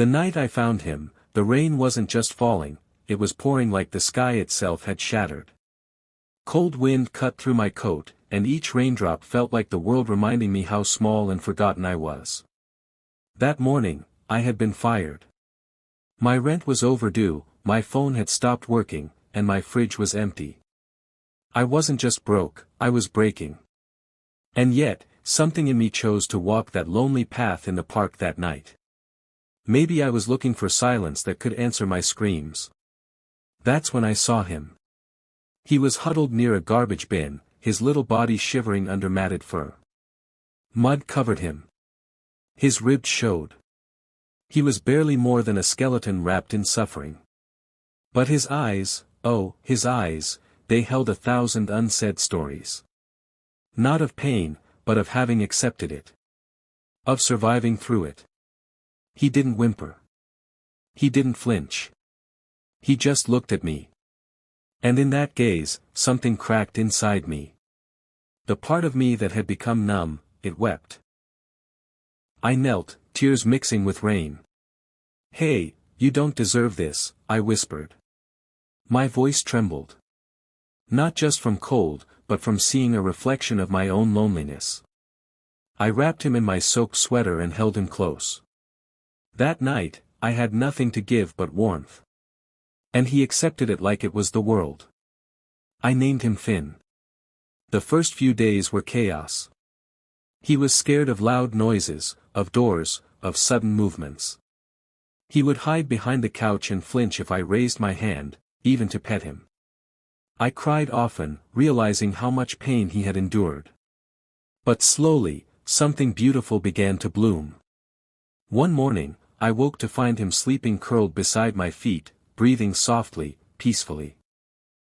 The night I found him, the rain wasn't just falling, it was pouring like the sky itself had shattered. Cold wind cut through my coat, and each raindrop felt like the world reminding me how small and forgotten I was. That morning, I had been fired. My rent was overdue, my phone had stopped working, and my fridge was empty. I wasn't just broke, I was breaking. And yet, something in me chose to walk that lonely path in the park that night. Maybe I was looking for silence that could answer my screams. That's when I saw him. He was huddled near a garbage bin, his little body shivering under matted fur. Mud covered him. His ribs showed. He was barely more than a skeleton wrapped in suffering. But his eyes, oh, his eyes, they held 1,000 unsaid stories. Not of pain, but of having accepted it. Of surviving through it. He didn't whimper. He didn't flinch. He just looked at me. And in that gaze, something cracked inside me. The part of me that had become numb, it wept. I knelt, tears mixing with rain. "Hey, you don't deserve this," I whispered. My voice trembled. Not just from cold, but from seeing a reflection of my own loneliness. I wrapped him in my soaked sweater and held him close. That night, I had nothing to give but warmth. And he accepted it like it was the world. I named him Finn. The first few days were chaos. He was scared of loud noises, of doors, of sudden movements. He would hide behind the couch and flinch if I raised my hand, even to pet him. I cried often, realizing how much pain he had endured. But slowly, something beautiful began to bloom. One morning, I woke to find him sleeping curled beside my feet, breathing softly, peacefully.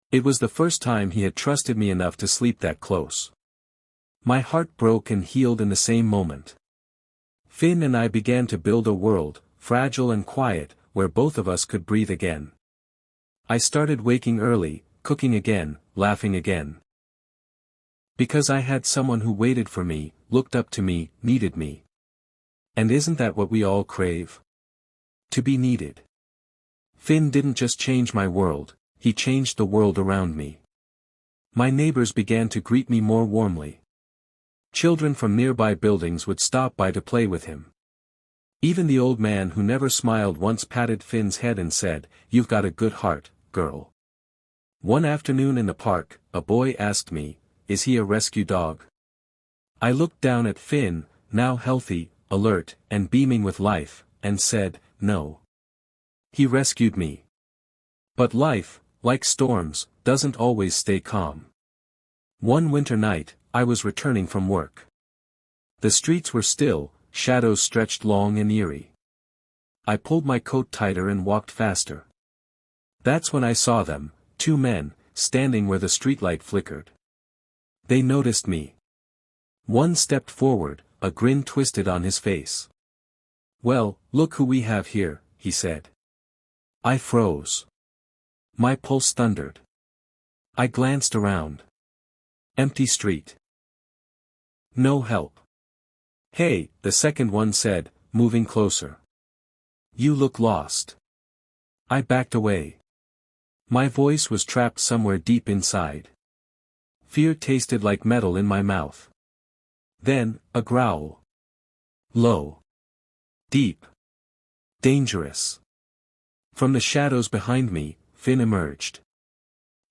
It was the first time he had trusted me enough to sleep that close. My heart broke and healed in the same moment. Finn and I began to build a world, fragile and quiet, where both of us could breathe again. I started waking early, cooking again, laughing again. Because I had someone who waited for me, looked up to me, needed me. And isn't that what we all crave? To be needed. Finn didn't just change my world, he changed the world around me. My neighbors began to greet me more warmly. Children from nearby buildings would stop by to play with him. Even the old man who never smiled once patted Finn's head and said, "You've got a good heart, girl." One afternoon in the park, a boy asked me, "Is he a rescue dog?" I looked down at Finn, now healthy, alert, and beaming with life, and said, "No. He rescued me." But life, like storms, doesn't always stay calm. One winter night, I was returning from work. The streets were still, shadows stretched long and eerie. I pulled my coat tighter and walked faster. That's when I saw them, two men, standing where the streetlight flickered. They noticed me. One stepped forward, a grin twisted on his face. "Well, look who we have here," he said. I froze. My pulse thundered. I glanced around. Empty street. No help. "Hey," the second one said, moving closer. "You look lost." I backed away. My voice was trapped somewhere deep inside. Fear tasted like metal in my mouth. Then, a growl. Low. Deep. Dangerous. From the shadows behind me, Finn emerged.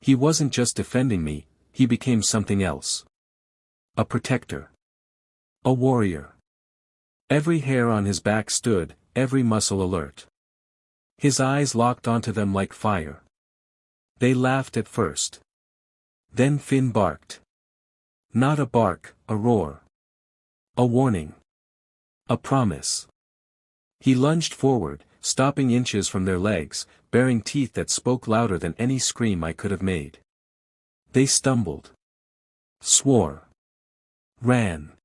He wasn't just defending me, he became something else. A protector. A warrior. Every hair on his back stood, every muscle alert. His eyes locked onto them like fire. They laughed at first. Then Finn barked. Not a bark, a roar. A warning. A promise. He lunged forward, stopping inches from their legs, baring teeth that spoke louder than any scream I could have made. They stumbled. Swore. Ran.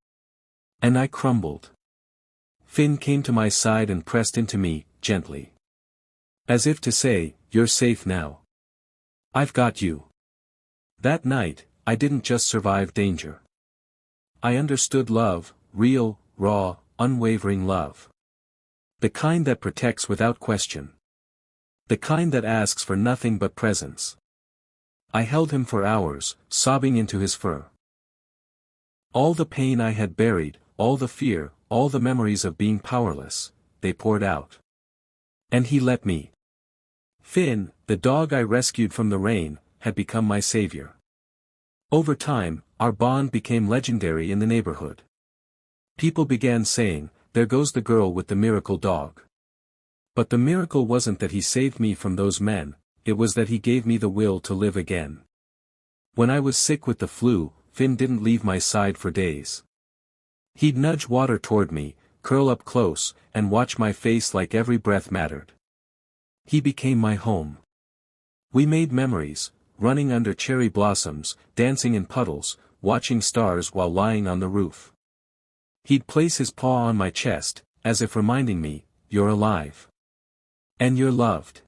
And I crumbled. Finn came to my side and pressed into me, gently. As if to say, "You're safe now. I've got you." That night, I didn't just survive danger. I understood love, real, raw, unwavering love. The kind that protects without question. The kind that asks for nothing but presence. I held him for hours, sobbing into his fur. All the pain I had buried, all the fear, all the memories of being powerless, they poured out. And he let me. Finn, the dog I rescued from the rain, had become my savior. Over time, our bond became legendary in the neighborhood. People began saying, "There goes the girl with the miracle dog." But the miracle wasn't that he saved me from those men, it was that he gave me the will to live again. When I was sick with the flu, Finn didn't leave my side for days. He'd nudge water toward me, curl up close, and watch my face like every breath mattered. He became my home. We made memories, running under cherry blossoms, dancing in puddles, watching stars while lying on the roof. He'd place his paw on my chest, as if reminding me, "You're alive. And you're loved."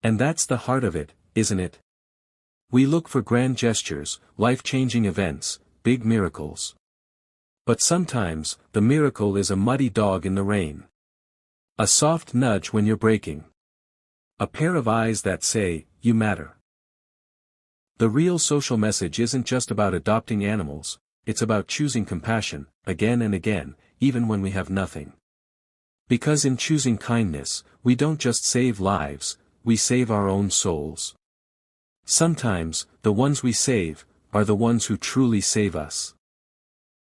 And that's the heart of it, isn't it? We look for grand gestures, life-changing events, big miracles. But sometimes, the miracle is a muddy dog in the rain. A soft nudge when you're breaking. A pair of eyes that say, "You matter." The real social message isn't just about adopting animals, it's about choosing compassion, again and again, even when we have nothing. Because in choosing kindness, we don't just save lives, we save our own souls. Sometimes, the ones we save, are the ones who truly save us.